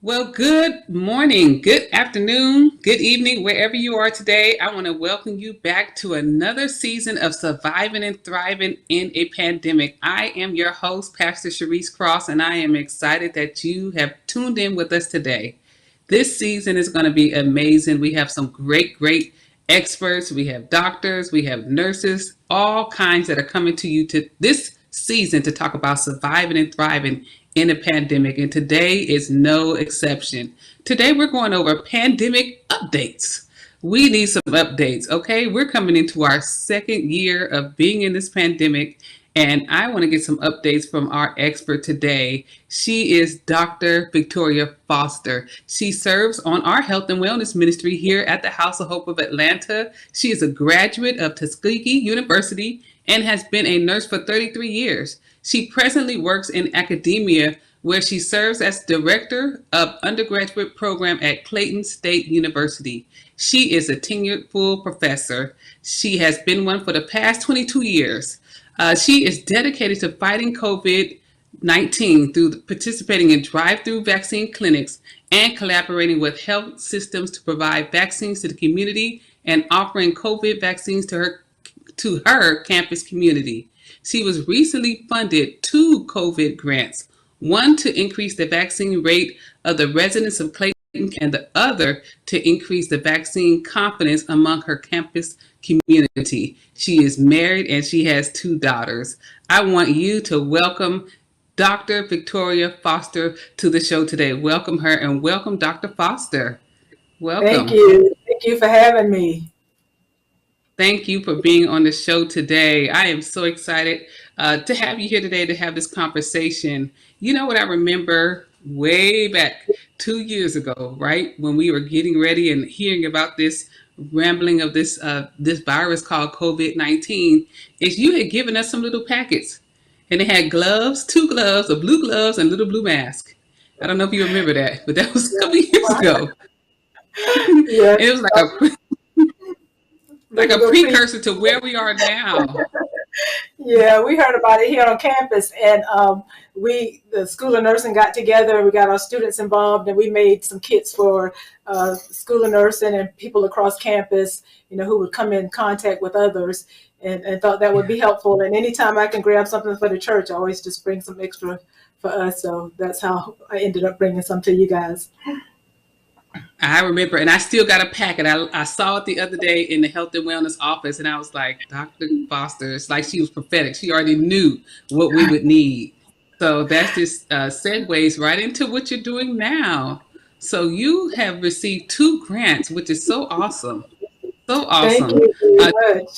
Well, good morning, good afternoon, good evening, wherever you are today. I want to welcome you back to another season of Surviving and Thriving in a Pandemic. I am your host, Pastor Sharice Cross, and I am excited that you have tuned in with us today. This season is going to be amazing. We have some great experts. We have doctors, we have nurses, all kinds that are coming to you to this season to talk about surviving and thriving in a pandemic. And today is no exception. Today we're going over pandemic updates. We need some updates, okay? We're coming into our second year of being in this pandemic, and I want to get some updates from our expert today. She is Dr. Victoria Foster. She serves on our health and wellness ministry here at the House of Hope of Atlanta. She is a graduate of Tuskegee University and has been a nurse for 33 years. She presently works in academia, where she serves as director of undergraduate program at Clayton State University. She is a tenured full professor. She has been one for the past 22 years. She is dedicated to fighting COVID-19 through participating in drive-through vaccine clinics and collaborating with health systems to provide vaccines to the community and offering COVID vaccines to her campus community. She was recently funded 2 COVID grants, one to increase the vaccine rate of the residents of Clayton and the other to increase the vaccine confidence among her campus community. She is married and she has 2 daughters. I want you to welcome Dr. Victoria Foster to the show today. Welcome her and welcome Dr. Foster. Welcome. Thank you. Thank you for having me. Thank you for being on the show today. I am so excited to have you here today to have this conversation. You know what I remember way back 2 years ago, right? When we were getting ready and hearing about this rambling of this virus called COVID-19, is you had given us some little packets and they had gloves, 2 gloves, a blue gloves and a little blue mask. I don't know if you remember that, but that was a couple years ago. Yeah. It was like a precursor to where we are now. Yeah, we heard about it here on campus, and the School of Nursing got together. We got our students involved, and we made some kits for School of Nursing and people across campus, who would come in contact with others, and thought that would be helpful. And anytime I can grab something for the church, I always just bring some extra for us. So that's how I ended up bringing some to you guys. I remember, and I still got a packet. I saw it the other day in the health and wellness office, and I was like, Dr. Foster, it's like she was prophetic. She already knew what we would need. So that's just segues right into what you're doing now. So you have received 2 grants, which is so awesome. So awesome. Thank you very much.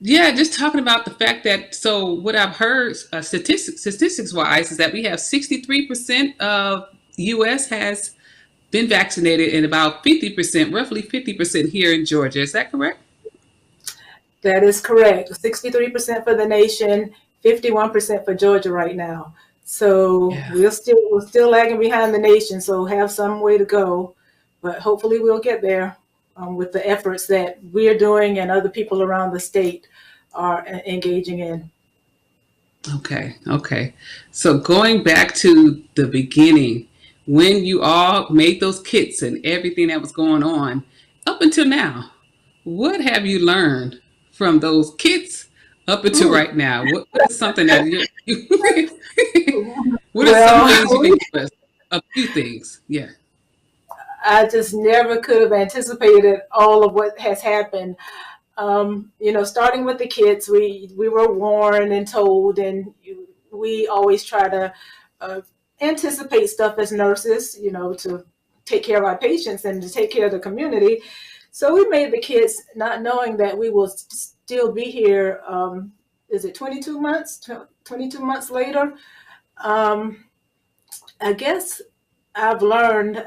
Yeah, just talking about the fact that, so what I've heard statistics wise is that we have 63% of U.S. has been vaccinated and about 50%, roughly 50% here in Georgia. Is that correct? That is correct. 63% for the nation, 51% for Georgia right now. So yeah. we're still lagging behind the nation, so have some way to go. But hopefully we'll get there with the efforts that we're doing and other people around the state are engaging in. Okay. So going back to the beginning, when you all made those kits and everything that was going on up until now, what have you learned from those kits up until right now? What is something that what are some things you can give us? A few things, yeah. I just never could have anticipated all of what has happened. Starting with the kits, we were warned and told, and we always try to anticipate stuff as nurses, to take care of our patients and to take care of the community. So we made the kits not knowing that we will still be here. Is it 22 months? 22 months later? I guess I've learned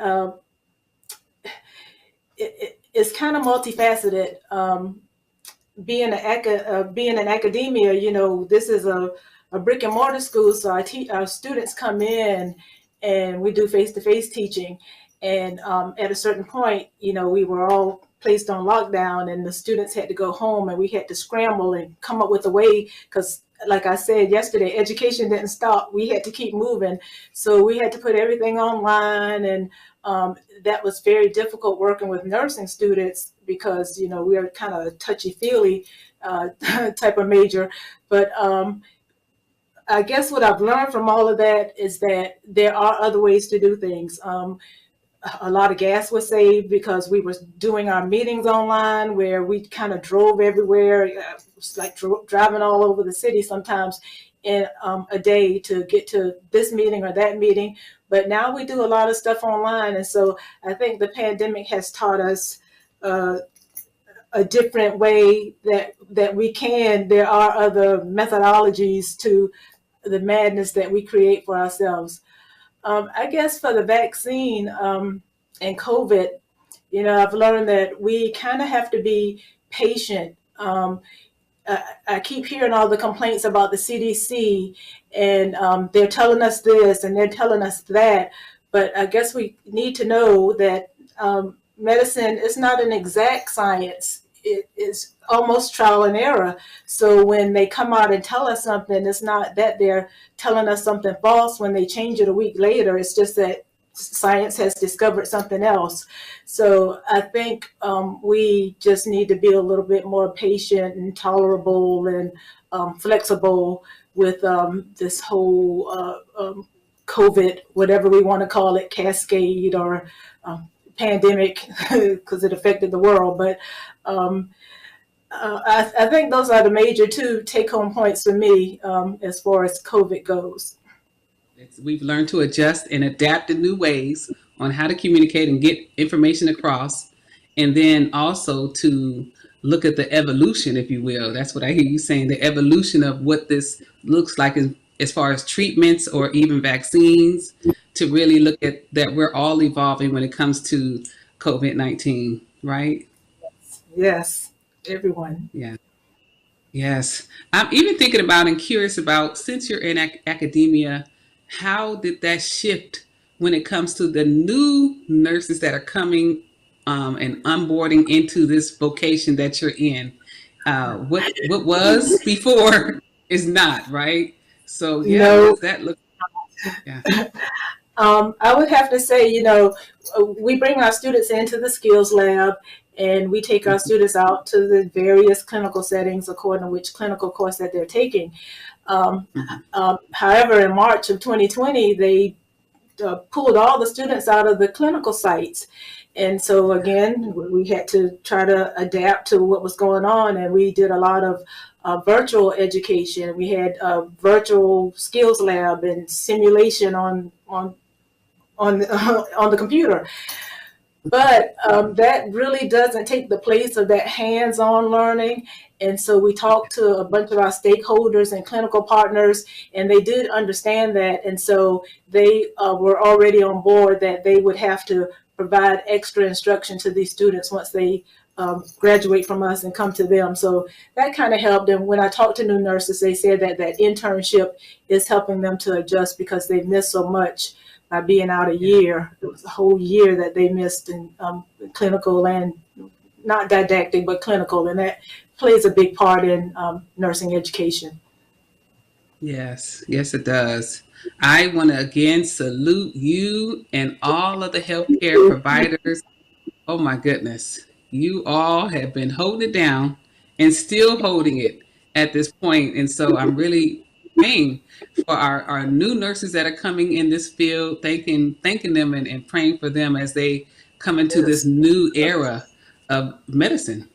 it's kind of multifaceted. Being in academia, this is a a brick and mortar school, so our students come in and we do face-to-face teaching. And at a certain point, we were all placed on lockdown and the students had to go home and we had to scramble and come up with a way, because like I said yesterday, education didn't stop. We had to keep moving. So we had to put everything online, and that was very difficult working with nursing students because, we are kind of a touchy-feely type of major. But I guess what I've learned from all of that is that there are other ways to do things. A lot of gas was saved because we were doing our meetings online, where we kind of drove everywhere. It was like driving all over the city sometimes in a day to get to this meeting or that meeting. But now we do a lot of stuff online. And so I think the pandemic has taught us a different way that we can. There are other methodologies to the madness that we create for ourselves. I guess for the vaccine and COVID, I've learned that we kind of have to be patient. I keep hearing all the complaints about the CDC, and they're telling us this and they're telling us that. But I guess we need to know that medicine is not an exact science. It is almost trial and error. So when they come out and tell us something, it's not that they're telling us something false when they change it a week later. It's just that science has discovered something else. So I think we just need to be a little bit more patient and tolerable and flexible with this whole COVID, whatever we want to call it, cascade or pandemic, because it affected the world. But I think those are the major two take-home points for me as far as COVID goes. We've learned to adjust and adapt in new ways on how to communicate and get information across, and then also to look at the evolution, if you will. That's what I hear you saying, the evolution of what this looks like as far as treatments or even vaccines, to really look at that we're all evolving when it comes to COVID-19, right? Yes, everyone. Yeah. Yes. I'm even thinking about and curious about, since you're in academia, how did that shift when it comes to the new nurses that are coming and onboarding into this vocation that you're in? What was before is not, right? So yeah, No. does that look? Yeah. I would have to say, we bring our students into the skills lab and we take our students out to the various clinical settings according to which clinical course that they're taking. However, in March of 2020, they pulled all the students out of the clinical sites. And so again, we had to try to adapt to what was going on, and we did a lot of virtual education. We had a virtual skills lab and simulation on the computer. But that really doesn't take the place of that hands-on learning. And so we talked to a bunch of our stakeholders and clinical partners, and they did understand that. And so they were already on board that they would have to provide extra instruction to these students once they graduate from us and come to them. So that kind of helped. And when I talked to new nurses, they said that that internship is helping them to adjust because they missed so much by being out a year. It was a whole year that they missed in clinical and not didactic, but clinical. And that plays a big part in nursing education. Yes, yes, it does. I want to again salute you and all of the healthcare providers. Oh my goodness. You all have been holding it down and still holding it at this point. And so I'm really praying for our new nurses that are coming in this field, thanking them and praying for them as they come into this new era of medicine.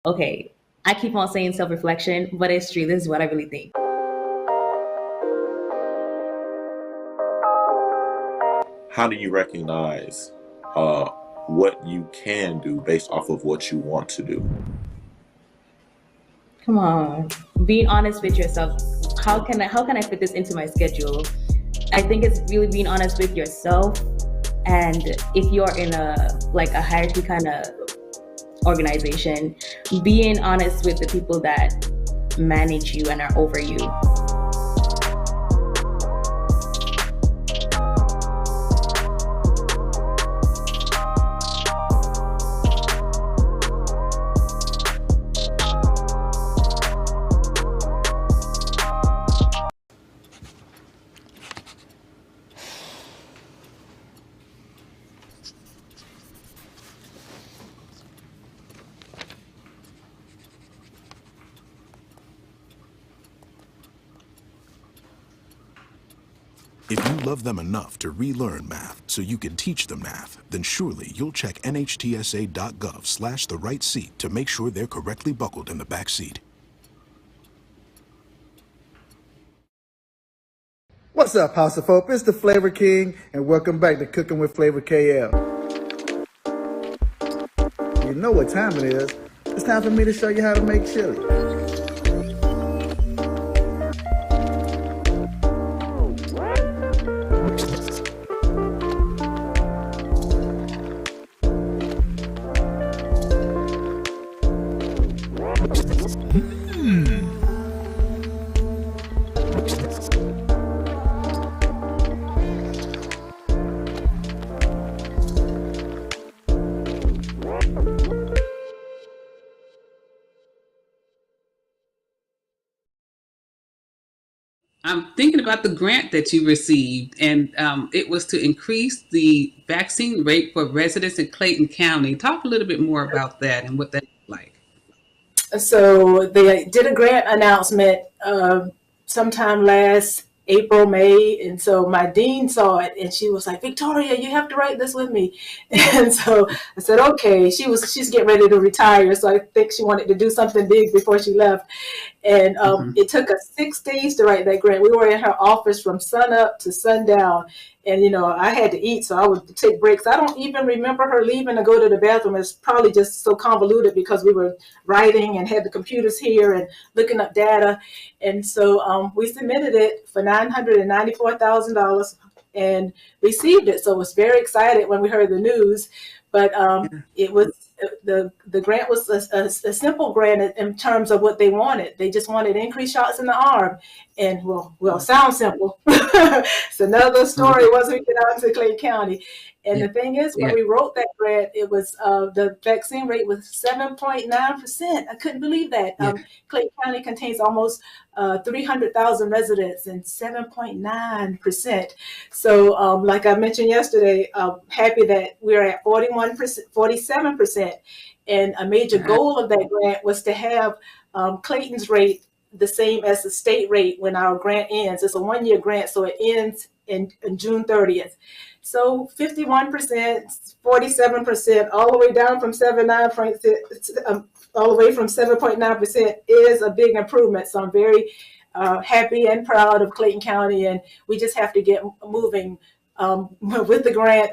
Okay, I keep on saying self-reflection, but it's true. This is what I really think. How do you recognize what you can do based off of what you want to do? Come on, being honest with yourself. How can I fit this into my schedule? I think it's really being honest with yourself. And if you're in a hierarchy kind of organization, being honest with the people that manage you and are over you. If you love them enough to relearn math so you can teach them math, then surely you'll check nhtsa.gov/the-right-seat to make sure they're correctly buckled in the back seat. What's up, House of Hope? It's the Flavor King, and welcome back to Cooking with Flavor KL. You know what time it is. It's time for me to show you how to make chili. I'm thinking about the grant that you received, and it was to increase the vaccine rate for residents in Clayton County. Talk a little bit more about that and what that looked like. So they did a grant announcement sometime last April, May, and so my dean saw it, and she was like, "Victoria, you have to write this with me." And so I said, "Okay." She's getting ready to retire, so I think she wanted to do something big before she left. And it took us 6 days to write that grant. We were in her office from sun up to sundown. And, you know, I had to eat, so I would take breaks. I don't even remember her leaving to go to the bathroom. It's probably just so convoluted because we were writing and had the computers here and looking up data. And so we submitted it for $994,000 and received it. So I was very excited when we heard the news. But it was the grant was a simple grant in terms of what they wanted. They just wanted increased shots in the arm. And well, sounds simple. It's another story once we get out into Clay County. And the thing is, when we wrote that grant, it was the vaccine rate was 7.9%. I couldn't believe that. Clay County contains almost 300,000 residents and 7.9%. So like I mentioned yesterday, I'm happy that we're at 47%. And a major goal of that grant was to have Clayton's rate the same as the state rate when our grant ends. It's a 1-year grant, so it ends in June 30th. So 51%, 47%, all the way down from 7.9% is a big improvement. So I'm very happy and proud of Clayton County, and we just have to get moving with the grant.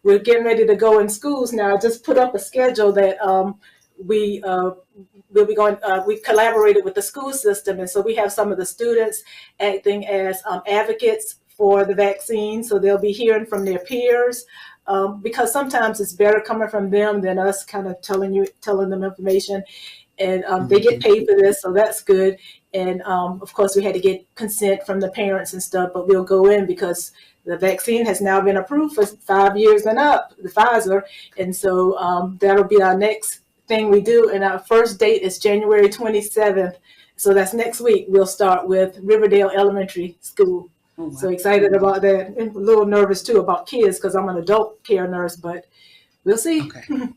We're getting ready to go in schools now. I just put up a schedule that we'll be going. We collaborated with the school system, and so we have some of the students acting as advocates for the vaccine. So they'll be hearing from their peers, because sometimes it's better coming from them than us kind of telling them information. And they get paid for this, so that's good. And of course, we had to get consent from the parents and stuff, but we'll go in because the vaccine has now been approved for 5 years and up, the Pfizer. And so that'll be our next thing we do. And our first date is January 27th. So that's next week. We'll start with Riverdale Elementary School. Oh, wow. So excited about that, and a little nervous too about kids because I'm an adult care nurse, but we'll see. Okay.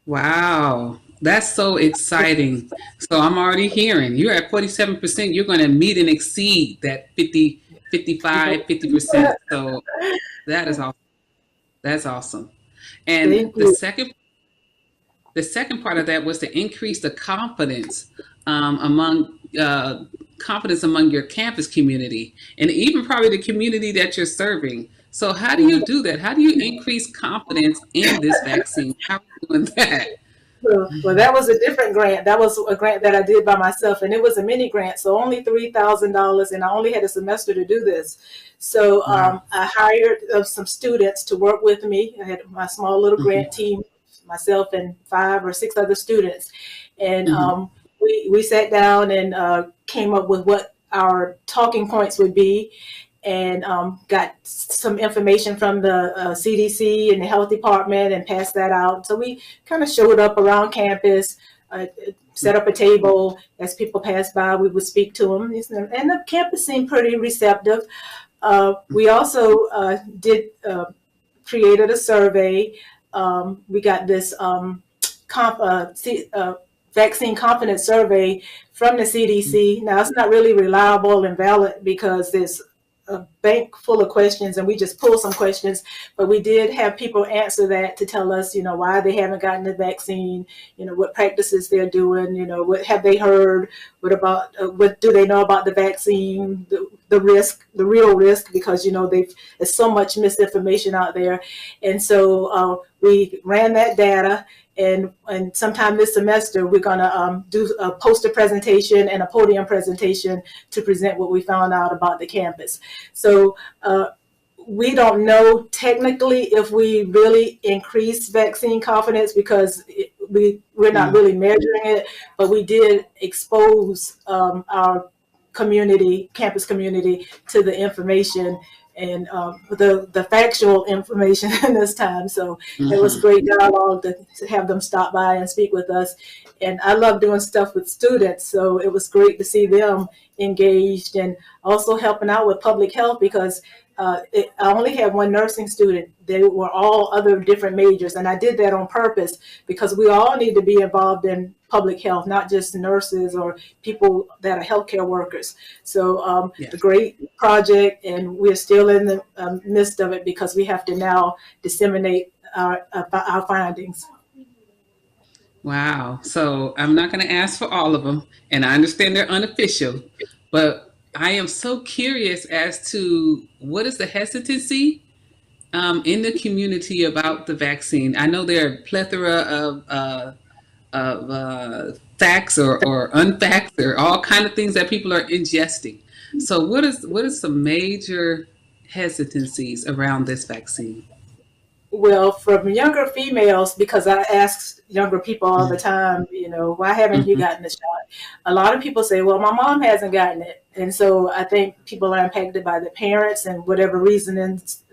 Wow, that's so exciting. So I'm already hearing you're at 47%. You're going to meet and exceed that 50, 55, 50%. So that is awesome. That's awesome. And the second part of that was to increase the confidence among your campus community, and even probably the community that you're serving. So how do you do that? How do you increase confidence in this vaccine? How are you doing that? Well, that was a different grant. That was a grant that I did by myself, and it was a mini grant, so only $3,000, and I only had a semester to do this. So I hired some students to work with me. I had my small little grant team, myself and 5 or 6 other students. And Mm-hmm. we sat down and came up with what our talking points would be, and got some information from the CDC and the health department and passed that out. So we kind of showed up around campus, set up a table. As people passed by, we would speak to them. And the campus seemed pretty receptive. We also created a survey. We got this vaccine confidence survey from the CDC. Now, it's not really reliable and valid because there's a bank full of questions, and we just pulled some questions, but we did have people answer that to tell us, why they haven't gotten the vaccine, what practices they're doing, what have they heard, what do they know about the vaccine, the risk, the real risk, because, there's so much misinformation out there. And so we ran that data. And sometime this semester, we're going to do a poster presentation and a podium presentation to present what we found out about the campus. So we don't know technically if we really increased vaccine confidence, because we're not really measuring it, but we did expose our campus community, to the information and the factual information this time. So it was great dialogue to have them stop by and speak with us. And I love doing stuff with students, so it was great to see them engaged, and also helping out with public health, because I only had one nursing student. They were all other different majors, and I did that on purpose because we all need to be involved in public health, not just nurses or people that are healthcare workers. So a great project, and we're still in the midst of it because we have to now disseminate our findings. Wow. So I'm not going to ask for all of them, and I understand they're unofficial, but I am so curious as to what is the hesitancy in the community about the vaccine. I know there are a plethora of facts or unfacts, or all kind of things that people are ingesting. So what is some major hesitancies around this vaccine? Well, from younger females, because I ask younger people all the time, why haven't you gotten the shot? A lot of people say, well, my mom hasn't gotten it. And so I think people are impacted by the parents and whatever reasons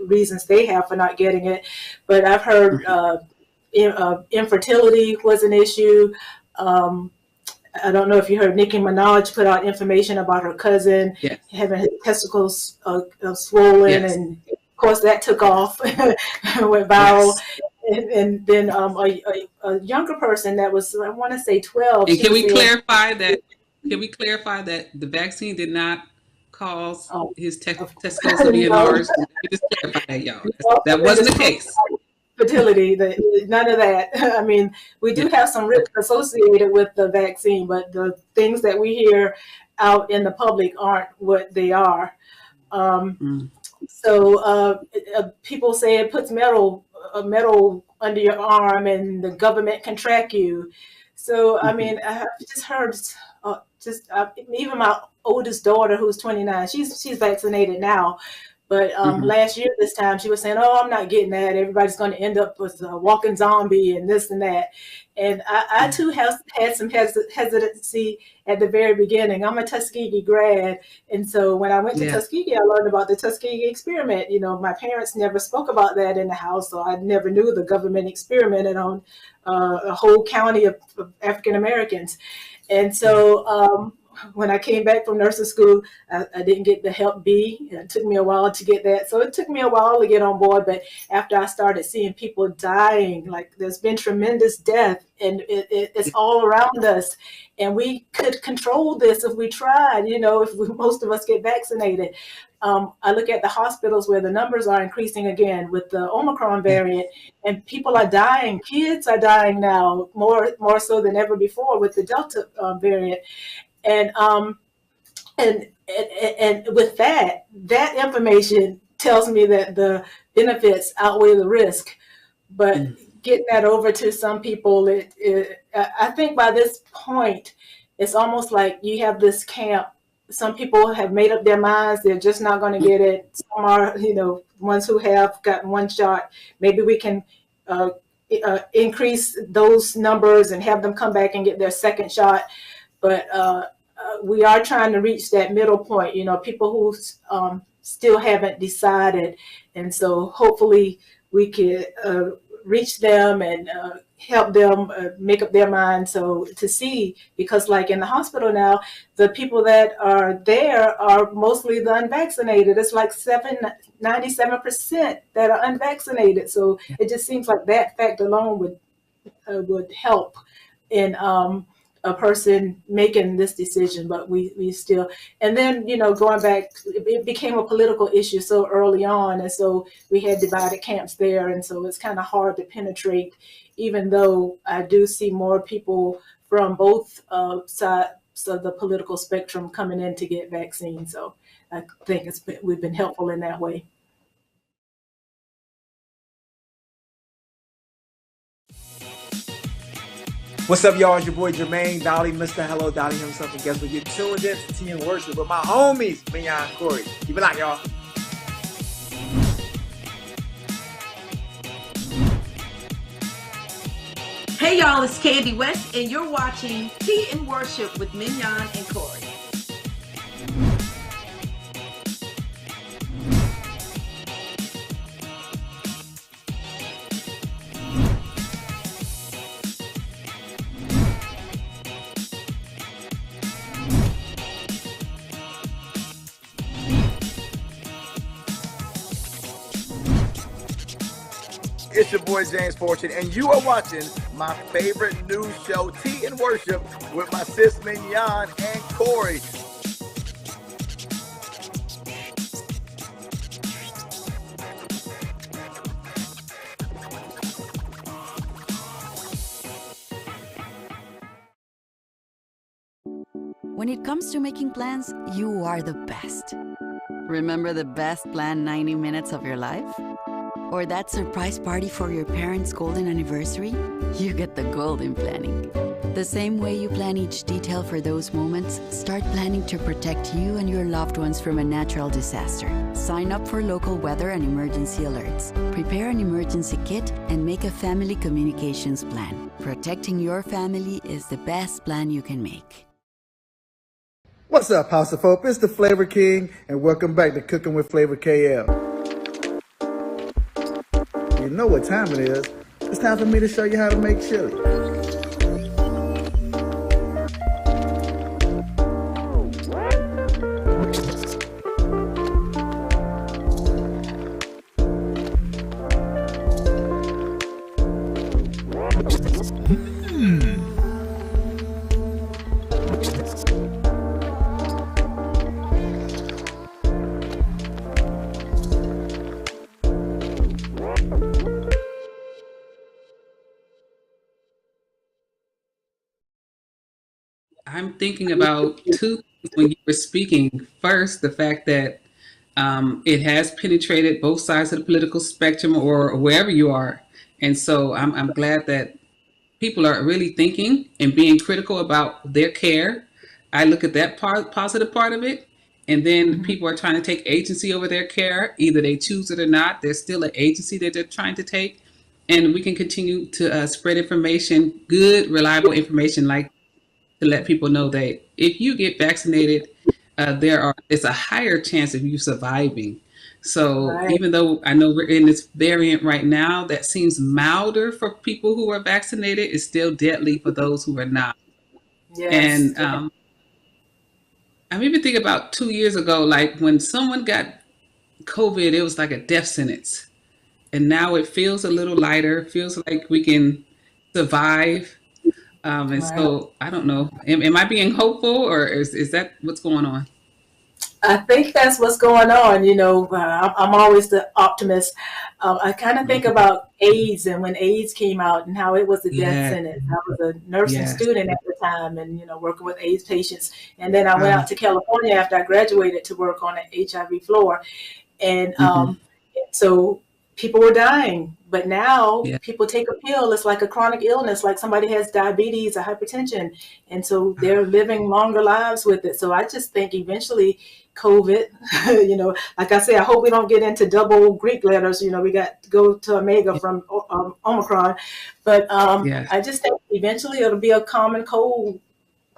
they have for not getting it. But I've heard infertility was an issue. I don't know if you heard Nicki Minaj put out information about her cousin having his testicles swollen, and of course that took off, went viral. And then a younger person that was, I want to say 12. And can we clarify that? Can we clarify that the vaccine did not cause his testicles to be enlarged? Just clarify that, y'all. That wasn't the case. Fertility, none of that. I mean, we do have some risk associated with the vaccine, but the things that we hear out in the public aren't what they are. So people say it puts metal under your arm and the government can track you. So, I mean, I've just heard, even my oldest daughter, who's 29, she's vaccinated now. But last year, this time, she was saying, oh, I'm not getting that. Everybody's going to end up with a walking zombie and this and that. And I too, have had some hesitancy at the very beginning. I'm a Tuskegee grad. And so when I went to Tuskegee, I learned about the Tuskegee experiment. My parents never spoke about that in the house, so I never knew the government experimented on a whole county of African Americans. And so when I came back from nursing school, I didn't get the Hep B. It took me a while to get that. So it took me a while to get on board. But after I started seeing people dying, like there's been tremendous death, and it's all around us. And we could control this if we tried, if most of us get vaccinated. I look at the hospitals where the numbers are increasing again with the Omicron variant, and people are dying. Kids are dying now, more so than ever before with the Delta variant. And with that information tells me that the benefits outweigh the risk. But getting that over to some people, I think by this point, it's almost like you have this camp. Some people have made up their minds; they're just not going to get it. Some are, ones who have gotten one shot. Maybe we can increase those numbers and have them come back and get their second shot. But we are trying to reach that middle point, people who still haven't decided. And so hopefully we can reach them and help them make up their mind. So to see, because like in the hospital now, the people that are there are mostly the unvaccinated. It's like 97% that are unvaccinated. So it just seems like that fact alone would help in a person making this decision. But we still, and then going back, it became a political issue so early on, and so we had divided camps there, and so it's kind of hard to penetrate, even though I do see more people from both sides of the political spectrum coming in to get vaccines. So I think we've been helpful in that way. What's up, y'all? It's your boy Jermaine Dolly, Mr. Hello Dolly himself, and guess what? You're tuned in to Tea and Worship with my homies, Mignon and Corey. Keep it locked, y'all. Hey, y'all, it's Candy West, and you're watching Tea and Worship with Mignon and Corey. It's your boy James Fortune, and you are watching my favorite news show, Tea and Worship, with my sis Mignon and Corey. When it comes to making plans, you are the best. Remember the best planned 90 minutes of your life? Or that surprise party for your parents' golden anniversary? You get the golden planning. The same way you plan each detail for those moments, start planning to protect you and your loved ones from a natural disaster. Sign up for local weather and emergency alerts. Prepare an emergency kit and make a family communications plan. Protecting your family is the best plan you can make. What's up, House of Hope? It's the Flavor King, and welcome back to Cooking with Flavor KL. You know what time it is. It's time for me to show you how to make chili. I'm thinking about two things when you were speaking. First, the fact that it has penetrated both sides of the political spectrum or wherever you are. And so I'm glad that people are really thinking and being critical about their care. I look at that positive part of it. And then people are trying to take agency over their care. Either they choose it or not. There's still an agency that they're trying to take. And we can continue to spread information, good, reliable information, like to let people know that if you get vaccinated, it's a higher chance of you surviving. So Right. even though I know we're in this variant right now that seems milder for people who are vaccinated, it's still deadly for those who are not. Yes. And I'm even thinking about 2 years ago, like when someone got COVID, it was like a death sentence. And now it feels a little lighter, feels like we can survive. And Right. so I don't know, am I being hopeful, or is that what's going on? I think that's what's going on. I'm always the optimist. I kind of think about AIDS, and when AIDS came out and how it was a death Yeah. sentence. I was a nursing Yes. student at the time, and working with AIDS patients. And then I went Uh, out to California after I graduated to work on an HIV floor. And mhm. so people were dying. But now Yeah. people take a pill. It's like a chronic illness, like somebody has diabetes or hypertension. And so they're living longer lives with it. So I just think eventually COVID, like I say, I hope we don't get into double Greek letters. We got to go to Omega from Omicron. But Yeah. I just think eventually it'll be a common cold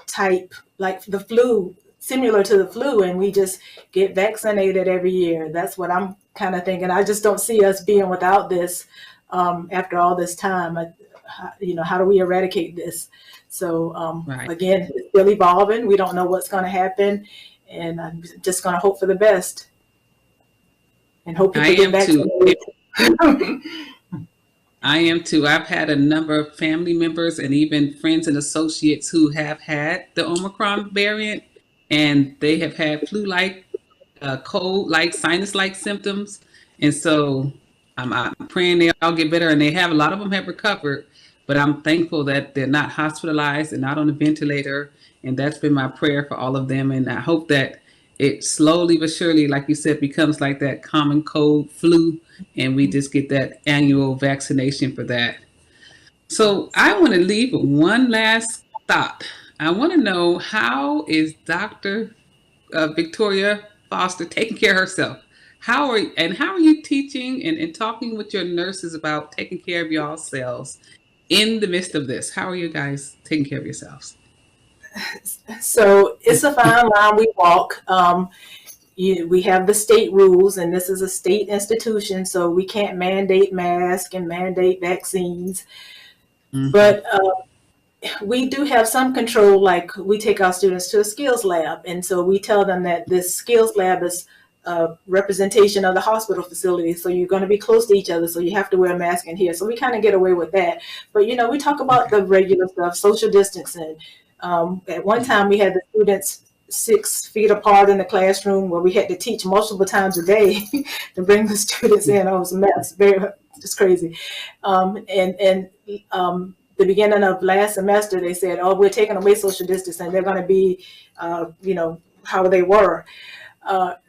type, like the flu, similar to the flu, and we just get vaccinated every year. That's what I'm kind of thinking. I just don't see us being without this after all this time. How do we eradicate this? So Right. again, it's still evolving. We don't know what's going to happen, and I'm just going to hope for the best and hope people I get am vaccinated. I am too. I've had a number of family members and even friends and associates who have had the Omicron variant, and they have had flu-like, cold-like, sinus-like symptoms. And so I'm praying they all get better, and a lot of them have recovered. But I'm thankful that they're not hospitalized and not on a ventilator, and that's been my prayer for all of them. And I hope that it slowly but surely, like you said, becomes like that common cold flu, and we just get that annual vaccination for that. So I want to leave with one last thought. I want to know, how is Dr. Victoria Foster taking care of herself? How are you teaching and talking with your nurses about taking care of yourselves in the midst of this? How are you guys taking care of yourselves? So it's a fine line we walk. We have the state rules, and this is a state institution, so we can't mandate masks and mandate vaccines. Mhm. But we do have some control, like we take our students to a skills lab, and so we tell them that this skills lab is a representation of the hospital facility, so you're going to be close to each other, so you have to wear a mask in here. So we kind of get away with that. But we talk about the regular stuff, social distancing. At one time we had the students 6 feet apart in the classroom, where we had to teach multiple times a day to bring the students in. It was a mess, just crazy. The beginning of last semester, they said, "Oh, we're taking away social distancing. They're going to be, how they were."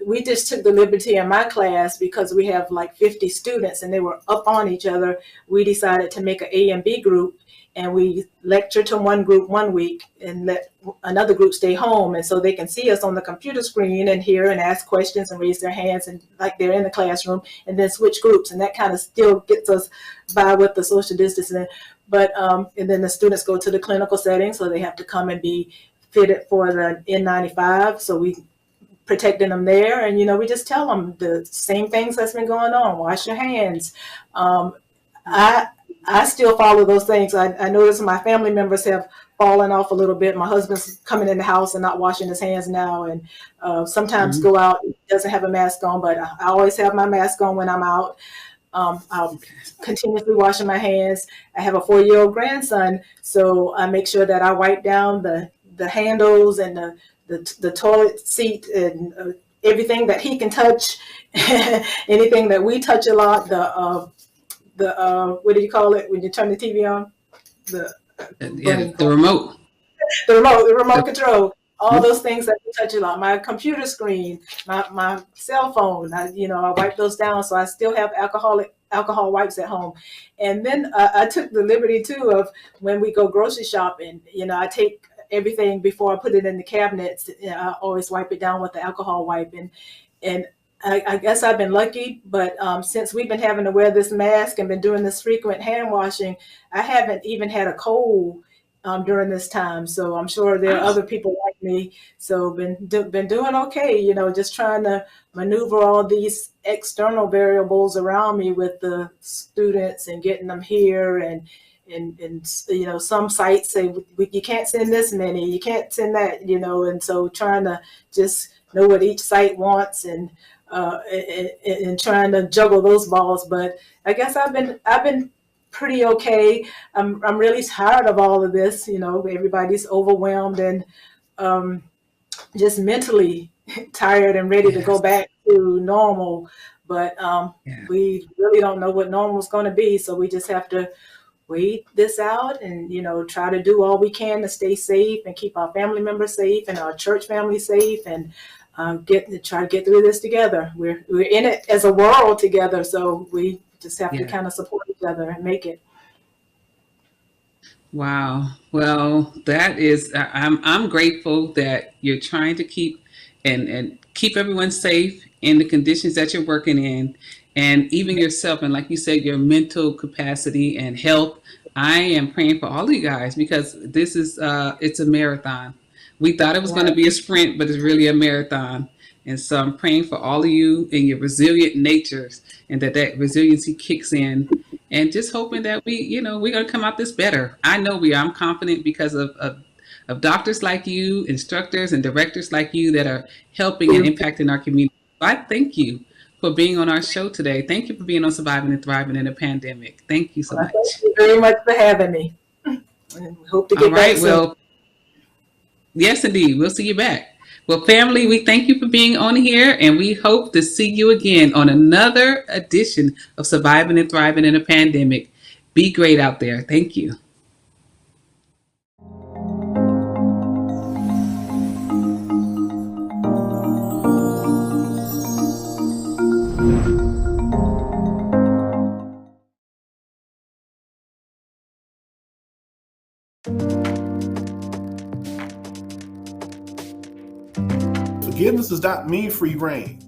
We just took the liberty in my class, because we have like 50 students and they were up on each other. We decided to make an A and B group, and we lecture to one group 1 week and let another group stay home. And so they can see us on the computer screen and hear and ask questions and raise their hands, and like they're in the classroom, and then switch groups. And that kind of still gets us by with the social distancing. But, and then the students go to the clinical setting, so they have to come and be fitted for the N95. So we protecting them there. And, we just tell them the same things that's been going on. Wash your hands. I still follow those things. I notice my family members have fallen off a little bit. My husband's coming in the house and not washing his hands now, and sometimes go out, doesn't have a mask on, but I always have my mask on when I'm out. I'm continuously washing my hands. I have a 4-year-old grandson, so I make sure that I wipe down the handles and the toilet seat and everything that he can touch. Anything that we touch a lot, what do you call it when you turn the TV on? The remote. The remote control. All those things that we touch a lot. My computer screen, my cell phone. I wipe those down, so I still have alcohol wipes at home. And then I took the liberty too of, when we go grocery shopping, I take everything before I put it in the cabinets. I always wipe it down with the alcohol wipe. And I guess I've been lucky, but since we've been having to wear this mask and been doing this frequent hand washing, I haven't even had a cold during this time. So I'm sure there are other people like me. So been doing okay, just trying to maneuver all these external variables around me with the students and getting them here. And some sites say you can't send this many, you can't send that, and so trying to just know what each site wants and trying to juggle those balls. But I guess I've been pretty okay. I'm really tired of all of this. Everybody's overwhelmed and just mentally tired and ready to go back to normal. But we really don't know what normal is going to be. So we just have to wait this out and, try to do all we can to stay safe and keep our family members safe and our church family safe, and try to get through this together. We're in it as a world together. So we just have to Yeah. kind of support each other and make it. Wow. Well, that is, I'm grateful that you're trying to keep and keep everyone safe in the conditions that you're working in, and even yourself, and like you said, your mental capacity and health. I am praying for all of you guys, because this is it's a marathon. We thought it was going to be a sprint, but it's really a marathon. And so I'm praying for all of you and your resilient natures, and that resiliency kicks in, and just hoping that we're going to come out this better. I know we are. I'm confident because of doctors like you, instructors and directors like you that are helping and impacting our community. I thank you for being on our show today. Thank you for being on Surviving and Thriving in a Pandemic. Thank you so much. Thank you very much for having me. And hope to get All right. back soon. Well, yes, indeed. We'll see you back. Well, family, we thank you for being on here, and we hope to see you again on another edition of Surviving and Thriving in a Pandemic. Be great out there. Thank you. Forgiveness does not mean free reign,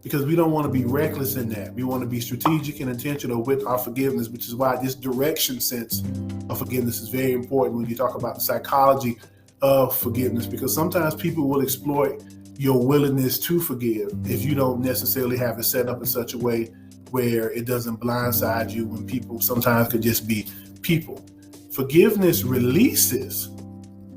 because we don't want to be reckless in that. We want to be strategic and intentional with our forgiveness, which is why this direction sense of forgiveness is very important when you talk about the psychology of forgiveness, because sometimes people will exploit your willingness to forgive if you don't necessarily have it set up in such a way where it doesn't blindside you when people sometimes could just be people. Forgiveness releases,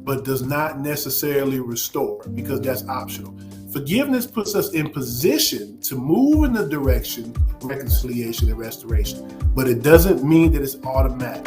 but does not necessarily restore, because that's optional. Forgiveness puts us in position to move in the direction of reconciliation and restoration, but it doesn't mean that it's automatic.